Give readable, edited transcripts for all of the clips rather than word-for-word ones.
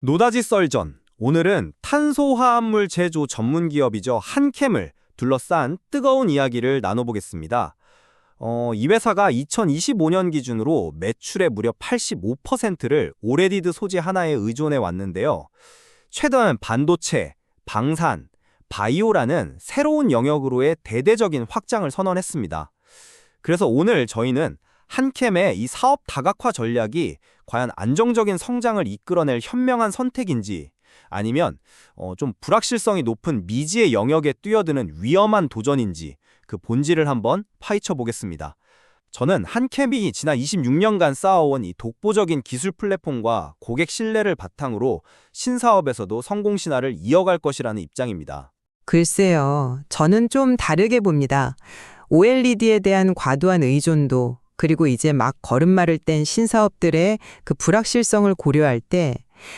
노다지 썰전. 오늘은 탄소화합물 제조 전문 기업이죠. 한캠을 둘러싼 뜨거운 이야기를 나눠보겠습니다. 이 회사가 2025년 기준으로 매출의 무려 85%를 오레디드 소재 하나에 의존해 왔는데요. 최근 반도체, 방산, 바이오라는 새로운 영역으로의 대대적인 확장을 선언했습니다. 그래서 오늘 저희는 한캠의 이 사업 다각화 전략이 과연 안정적인 성장을 이끌어낼 현명한 선택인지 아니면 좀 불확실성이 높은 미지의 영역에 뛰어드는 위험한 도전인지 그 본질을 한번 파헤쳐 보겠습니다. 저는 한캠이 지난 26년간 쌓아온 이 독보적인 기술 플랫폼과 고객 신뢰를 바탕으로 신사업에서도 성공 신화를 이어갈 것이라는 입장입니다. 글쎄요, 저는 좀 다르게 봅니다. OLED에 대한 과도한 의존도, 그리고 이제 막 걸음마를 뗀 신사업들의 그 불확실성을 고려할 때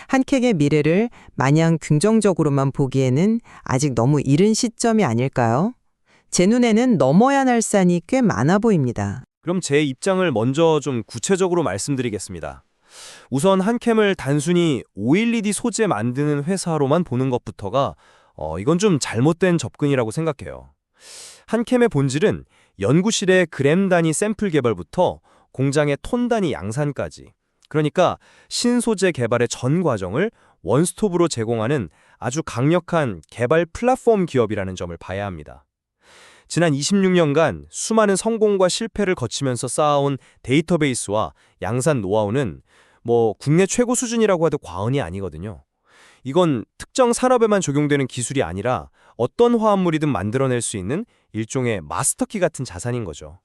한캠의 미래를 마냥 긍정적으로만 보기에는 아직 너무 이른 시점이 아닐까요? 제 눈에는 넘어야 할 산이 꽤 많아 보입니다. 그럼 제 입장을 먼저 좀 구체적으로 말씀드리겠습니다. 우선 한캠을 단순히 OLED 소재 만드는 회사로만 보는 것부터가 이건 좀 잘못된 접근이라고 생각해요. 한캠의 본질은 연구실의 그램 단위 샘플 개발부터 공장의 톤 단위 양산까지, 그러니까 신소재 개발의 전 과정을 원스톱으로 제공하는 아주 강력한 개발 플랫폼 기업이라는 점을 봐야 합니다. 지난 26년간 수많은 성공과 실패를 거치면서 쌓아온 데이터베이스와 양산 노하우는 국내 최고 수준이라고 해도 과언이 아니거든요. 이건 특정 산업에만 적용되는 기술이 아니라 어떤 화합물이든 만들어낼 수 있는 일종의 마스터키 같은 자산인 거죠.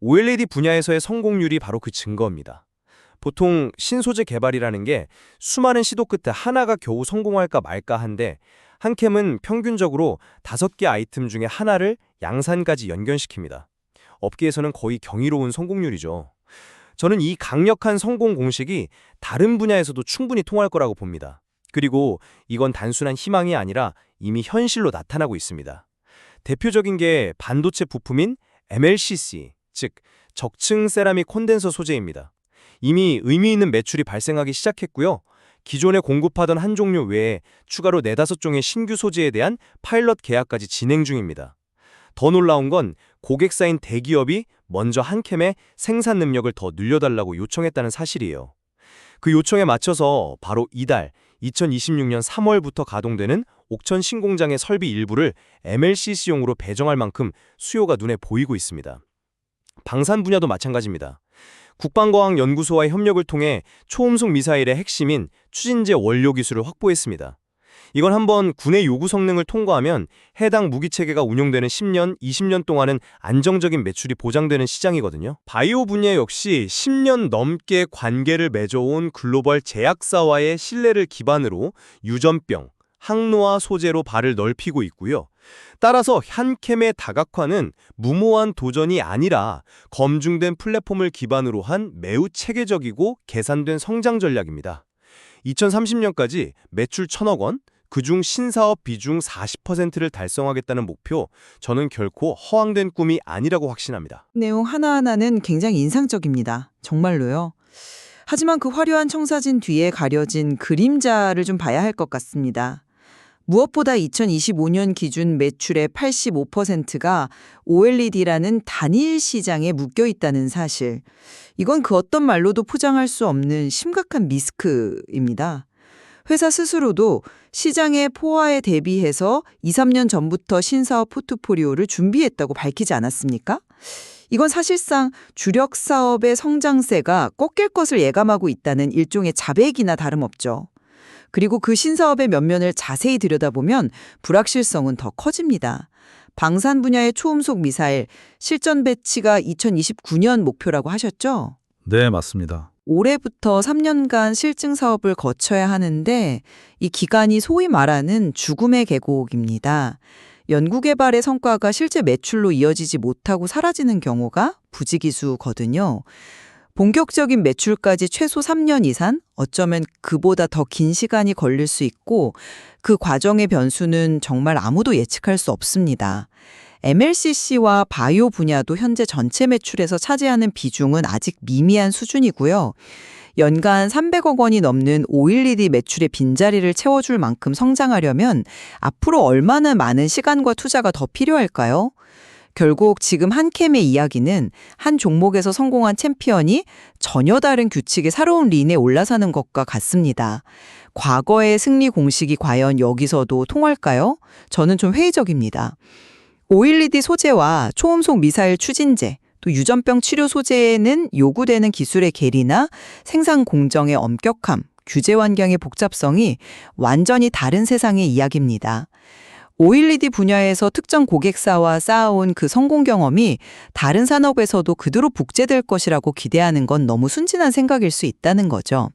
OLED 분야에서의 성공률이 바로 그 증거입니다. 보통 신소재 개발이라는 게 수많은 시도 끝에 하나가 겨우 성공할까 말까 한데 한캠은 평균적으로 5개 아이템 중에 하나를 양산까지 연결시킵니다. 업계에서는 거의 경이로운 성공률이죠. 저는 이 강력한 성공 공식이 다른 분야에서도 충분히 통할 거라고 봅니다. 그리고 이건 단순한 희망이 아니라 이미 현실로 나타나고 있습니다. 대표적인 게 반도체 부품인 MLCC, 즉 적층 세라믹 콘덴서 소재입니다. 이미 의미 있는 매출이 발생하기 시작했고요. 기존에 공급하던 한 종류 외에 추가로 4-5종의 신규 소재에 대한 파일럿 계약까지 진행 중입니다. 더 놀라운 건 고객사인 대기업이 먼저 한캠의 생산 능력을 더 늘려달라고 요청했다는 사실이에요. 그 요청에 맞춰서 바로 이달 2026년 3월부터 가동되는 옥천 신공장의 설비 일부를 MLCC용으로 배정할 만큼 수요가 눈에 보이고 있습니다. 방산 분야도 마찬가지입니다. 국방과학연구소와의 협력을 통해 초음속 미사일의 핵심인 추진제 원료 기술을 확보했습니다. 이건 한번 군의 요구 성능을 통과하면 해당 무기체계가 운용되는 10년, 20년 동안은 안정적인 매출이 보장되는 시장이거든요. 바이오 분야 역시 10년 넘게 관계를 맺어온 글로벌 제약사와의 신뢰를 기반으로 유전병, 항노화 소재로 발을 넓히고 있고요. 따라서 한캠의 다각화는 무모한 도전이 아니라 검증된 플랫폼을 기반으로 한 매우 체계적이고 계산된 성장 전략입니다. 2030년까지 매출 1,000억 원, 그중 신사업 비중 40%를 달성하겠다는 목표, 저는 결코 허황된 꿈이 아니라고 확신합니다. 내용 하나하나는 굉장히 인상적입니다. 정말로요. 하지만 그 화려한 청사진 뒤에 가려진 그림자를 좀 봐야 할 것 같습니다. 무엇보다 2025년 기준 매출의 85%가 OLED라는 단일 시장에 묶여 있다는 사실. 이건 그 어떤 말로도 포장할 수 없는 심각한 리스크입니다. 회사 스스로도 시장의 포화에 대비해서 2-3년 전부터 신사업 포트포리오를 준비했다고 밝히지 않았습니까? 이건 사실상 주력 사업의 성장세가 꺾일 것을 예감하고 있다는 일종의 자백이나 다름없죠. 그리고 그 신사업의 면면을 자세히 들여다보면 불확실성은 더 커집니다. 방산 분야의 초음속 미사일 실전 배치가 2029년 목표라고 하셨죠? 네, 맞습니다. 올해부터 3년간 실증 사업을 거쳐야 하는데 이 기간이 소위 말하는 죽음의 계곡입니다. 연구개발의 성과가 실제 매출로 이어지지 못하고 사라지는 경우가 부지기수거든요. 본격적인 매출까지 최소 3년 이상, 어쩌면 그보다 더 긴 시간이 걸릴 수 있고 그 과정의 변수는 정말 아무도 예측할 수 없습니다. MLCC와 바이오 분야도 현재 전체 매출에서 차지하는 비중은 아직 미미한 수준이고요. 연간 300억 원이 넘는 OLED 매출의 빈자리를 채워줄 만큼 성장하려면 앞으로 얼마나 많은 시간과 투자가 더 필요할까요? 결국 지금 한캠의 이야기는 한 종목에서 성공한 챔피언이 전혀 다른 규칙의 새로운 린에 올라서는 것과 같습니다. 과거의 승리 공식이 과연 여기서도 통할까요? 저는 좀 회의적입니다. OLED 소재와 초음속 미사일 추진제, 또 유전병 치료 소재에는 요구되는 기술의 괴리나 생산 공정의 엄격함, 규제 환경의 복잡성이 완전히 다른 세상의 이야기입니다. OLED 분야에서 특정 고객사와 쌓아온 그 성공 경험이 다른 산업에서도 그대로 복제될 것이라고 기대하는 건 너무 순진한 생각일 수 있다는 거죠.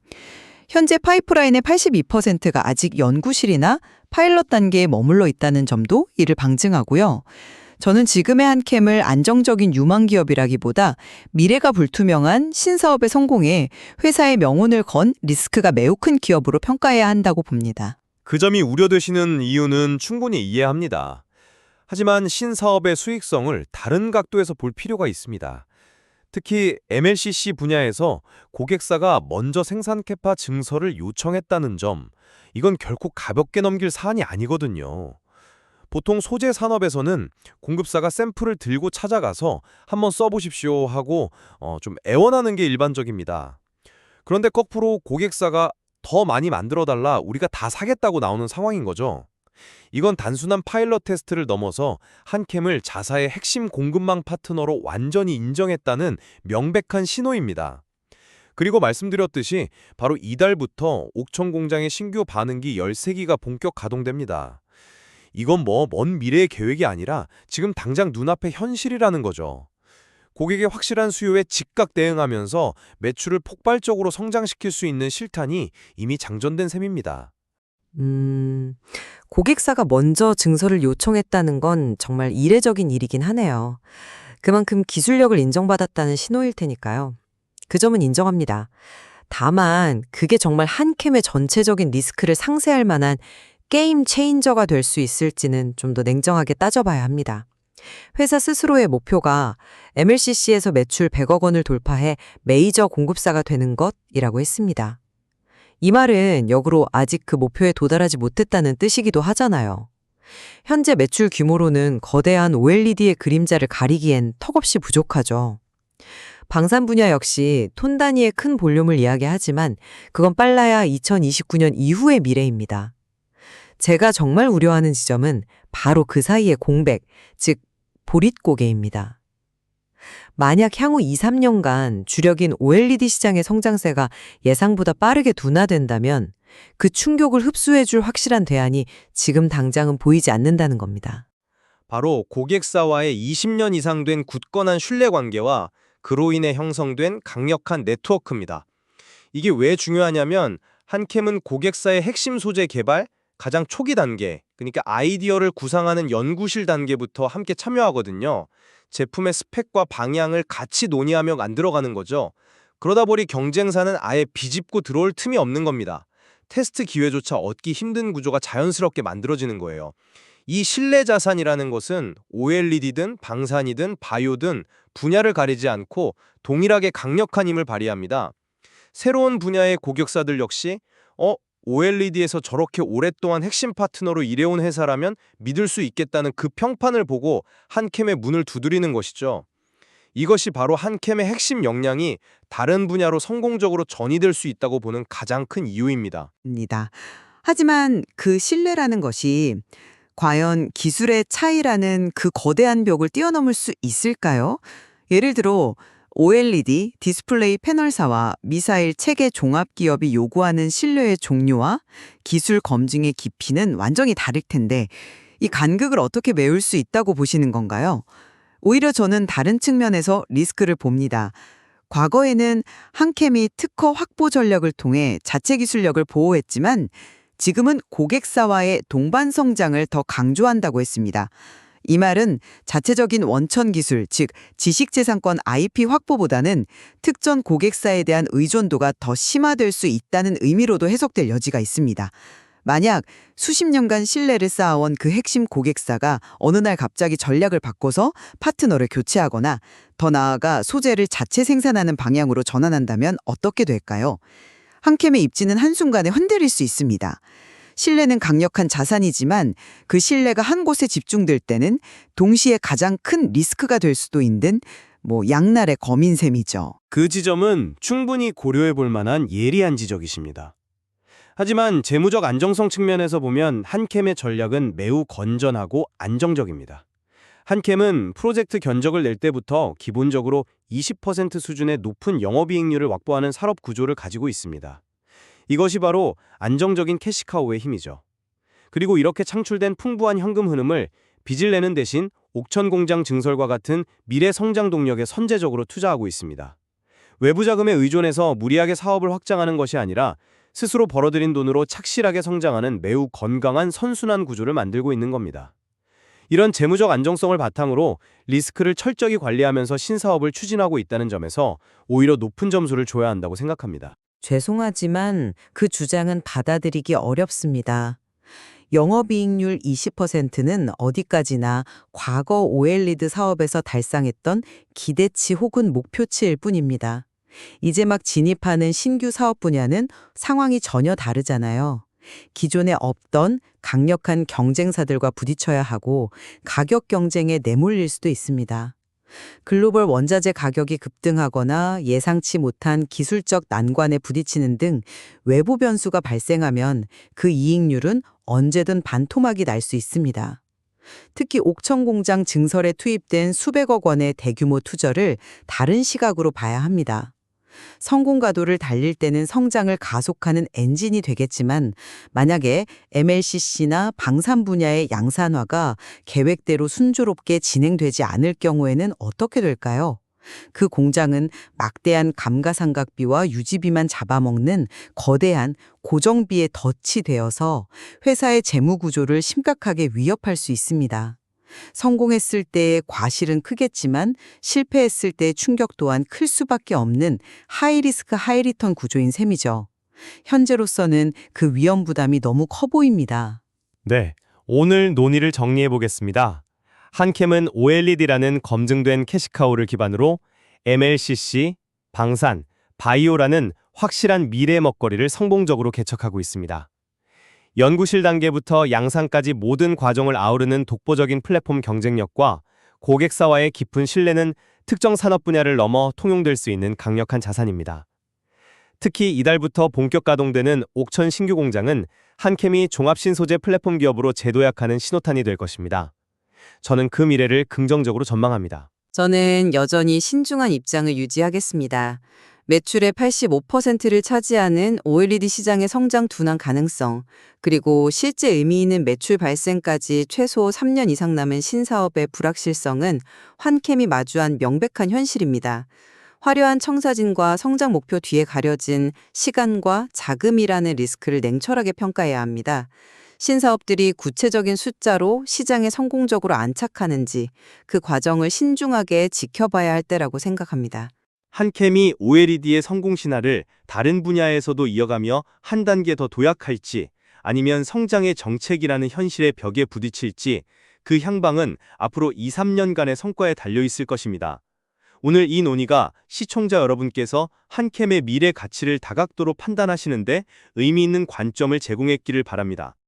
현재 파이프라인의 82%가 아직 연구실이나 파일럿 단계에 머물러 있다는 점도 이를 방증하고요. 저는 지금의 한캠을 안정적인 유망 기업이라기보다 미래가 불투명한 신사업의 성공에 회사의 명운을 건 리스크가 매우 큰 기업으로 평가해야 한다고 봅니다. 그 점이 우려되시는 이유는 충분히 이해합니다. 하지만 신사업의 수익성을 다른 각도에서 볼 필요가 있습니다. 특히 MLCC 분야에서 고객사가 먼저 생산 캐파 증설을 요청했다는 점, 이건 결코 가볍게 넘길 사안이 아니거든요. 보통 소재 산업에서는 공급사가 샘플을 들고 찾아가서 한번 써보십시오 하고 좀 애원하는 게 일반적입니다. 그런데 거꾸로 고객사가 더 많이 만들어달라 우리가 다 사겠다고 나오는 상황인 거죠. 이건 단순한 파일럿 테스트를 넘어서 한캠을 자사의 핵심 공급망 파트너로 완전히 인정했다는 명백한 신호입니다. 그리고 말씀드렸듯이 바로 이달부터 옥천 공장의 신규 반응기 13기가 본격 가동됩니다. 이건 먼 미래의 계획이 아니라 지금 당장 눈앞의 현실이라는 거죠. 고객의 확실한 수요에 즉각 대응하면서 매출을 폭발적으로 성장시킬 수 있는 실탄이 이미 장전된 셈입니다. 고객사가 먼저 증설을 요청했다는 건 정말 이례적인 일이긴 하네요. 그만큼 기술력을 인정받았다는 신호일 테니까요. 그 점은 인정합니다. 다만 그게 정말 한캠의 전체적인 리스크를 상쇄할 만한 게임 체인저가 될 수 있을지는 좀 더 냉정하게 따져봐야 합니다. 회사 스스로의 목표가 MLCC에서 매출 100억 원을 돌파해 메이저 공급사가 되는 것이라고 했습니다. 이 말은 역으로 아직 그 목표에 도달하지 못했다는 뜻이기도 하잖아요. 현재 매출 규모로는 거대한 OLED의 그림자를 가리기엔 턱없이 부족하죠. 방산 분야 역시 톤 단위의 큰 볼륨을 이야기하지만 그건 빨라야 2029년 이후의 미래입니다. 제가 정말 우려하는 지점은 바로 그 사이의 공백, 즉 보릿고개입니다. 만약 향후 2, 3년간 주력인 OLED 시장의 성장세가 예상보다 빠르게 둔화된다면 그 충격을 흡수해줄 확실한 대안이 지금 당장은 보이지 않는다는 겁니다. 바로 고객사와의 20년 이상 된 굳건한 신뢰관계와 그로 인해 형성된 강력한 네트워크입니다. 이게 왜 중요하냐면 한캠은 고객사의 핵심 소재 개발, 가장 초기 단계, 그러니까 아이디어를 구상하는 연구실 단계부터 함께 참여하거든요. 제품의 스펙과 방향을 같이 논의하며 만들어가는 거죠. 그러다 보니 경쟁사는 아예 비집고 들어올 틈이 없는 겁니다. 테스트 기회조차 얻기 힘든 구조가 자연스럽게 만들어지는 거예요. 이 신뢰 자산이라는 것은 OLED든 방산이든 바이오든 분야를 가리지 않고 동일하게 강력한 힘을 발휘합니다. 새로운 분야의 고객사들 역시 OLED에서 저렇게 오랫동안 핵심 파트너로 일해온 회사라면 믿을 수 있겠다는 그 평판을 보고 한캠의 문을 두드리는 것이죠. 이것이 바로 한캠의 핵심 역량이 다른 분야로 성공적으로 전이될 수 있다고 보는 가장 큰 이유입니다. 하지만 그 신뢰라는 것이 과연 기술의 차이라는 그 거대한 벽을 뛰어넘을 수 있을까요? 예를 들어 OLED 디스플레이 패널사와 미사일 체계 종합 기업이 요구하는 신뢰의 종류와 기술 검증의 깊이는 완전히 다를 텐데 이 간극을 어떻게 메울 수 있다고 보시는 건가요? 오히려 저는 다른 측면에서 리스크를 봅니다. 과거에는 한캠이 특허 확보 전략을 통해 자체 기술력을 보호했지만 지금은 고객사와의 동반 성장을 더 강조한다고 했습니다. 이 말은 자체적인 원천 기술, 즉 지식재산권 IP 확보보다는 특정 고객사에 대한 의존도가 더 심화될 수 있다는 의미로도 해석될 여지가 있습니다. 만약 수십 년간 신뢰를 쌓아온 그 핵심 고객사가 어느 날 갑자기 전략을 바꿔서 파트너를 교체하거나 더 나아가 소재를 자체 생산하는 방향으로 전환한다면 어떻게 될까요? 한캠의 입지는 한순간에 흔들릴 수 있습니다. 신뢰는 강력한 자산이지만 그 신뢰가 한 곳에 집중될 때는 동시에 가장 큰 리스크가 될 수도 있는 양날의 검인 셈이죠. 그 지점은 충분히 고려해 볼 만한 예리한 지적이십니다. 하지만 재무적 안정성 측면에서 보면 한캠의 전략은 매우 건전하고 안정적입니다. 한캠은 프로젝트 견적을 낼 때부터 기본적으로 20% 수준의 높은 영업이익률을 확보하는 산업 구조를 가지고 있습니다. 이것이 바로 안정적인 캐시카우의 힘이죠. 그리고 이렇게 창출된 풍부한 현금 흐름을 빚을 내는 대신 옥천 공장 증설과 같은 미래 성장 동력에 선제적으로 투자하고 있습니다. 외부 자금에 의존해서 무리하게 사업을 확장하는 것이 아니라 스스로 벌어들인 돈으로 착실하게 성장하는 매우 건강한 선순환 구조를 만들고 있는 겁니다. 이런 재무적 안정성을 바탕으로 리스크를 철저히 관리하면서 신사업을 추진하고 있다는 점에서 오히려 높은 점수를 줘야 한다고 생각합니다. 죄송하지만 그 주장은 받아들이기 어렵습니다. 영업이익률 20%는 어디까지나 과거 OLED 사업에서 달성했던 기대치 혹은 목표치일 뿐입니다. 이제 막 진입하는 신규 사업 분야는 상황이 전혀 다르잖아요. 기존에 없던 강력한 경쟁사들과 부딪혀야 하고 가격 경쟁에 내몰릴 수도 있습니다. 글로벌 원자재 가격이 급등하거나 예상치 못한 기술적 난관에 부딪히는 등 외부 변수가 발생하면 그 이익률은 언제든 반토막이 날 수 있습니다. 특히 옥천 공장 증설에 투입된 수백억 원의 대규모 투자를 다른 시각으로 봐야 합니다. 성공 가도를 달릴 때는 성장을 가속하는 엔진이 되겠지만 만약에 MLCC나 방산 분야의 양산화가 계획대로 순조롭게 진행되지 않을 경우에는 어떻게 될까요? 그 공장은 막대한 감가상각비와 유지비만 잡아먹는 거대한 고정비에 덫이 되어서 회사의 재무 구조를 심각하게 위협할 수 있습니다. 성공했을 때의 과실은 크겠지만 실패했을 때의 충격 또한 클 수밖에 없는 하이리스크 하이리턴 구조인 셈이죠. 현재로서는 그 위험 부담이 너무 커 보입니다. 네, 오늘 논의를 정리해 보겠습니다. 한캠은 OLED라는 검증된 캐시카우를 기반으로 MLCC, 방산, 바이오라는 확실한 미래 먹거리를 성공적으로 개척하고 있습니다. 연구실 단계부터 양산까지 모든 과정을 아우르는 독보적인 플랫폼 경쟁력과 고객사와의 깊은 신뢰는 특정 산업 분야를 넘어 통용될 수 있는 강력한 자산입니다. 특히 이달부터 본격 가동되는 옥천 신규 공장은 한캠이 종합신소재 플랫폼 기업으로 재도약하는 신호탄이 될 것입니다. 저는 그 미래를 긍정적으로 전망합니다. 저는 여전히 신중한 입장을 유지하겠습니다. 매출의 85%를 차지하는 OLED 시장의 성장 둔화 가능성, 그리고 실제 의미 있는 매출 발생까지 최소 3년 이상 남은 신사업의 불확실성은 한캠이 마주한 명백한 현실입니다. 화려한 청사진과 성장 목표 뒤에 가려진 시간과 자금이라는 리스크를 냉철하게 평가해야 합니다. 신사업들이 구체적인 숫자로 시장에 성공적으로 안착하는지 그 과정을 신중하게 지켜봐야 할 때라고 생각합니다. 한캠이 OLED의 성공 신화를 다른 분야에서도 이어가며 한 단계 더 도약할지 아니면 성장의 정책이라는 현실의 벽에 부딪힐지 그 향방은 앞으로 2, 3년간의 성과에 달려있을 것입니다. 오늘 이 논의가 시청자 여러분께서 한캠의 미래 가치를 다각도로 판단하시는데 의미 있는 관점을 제공했기를 바랍니다.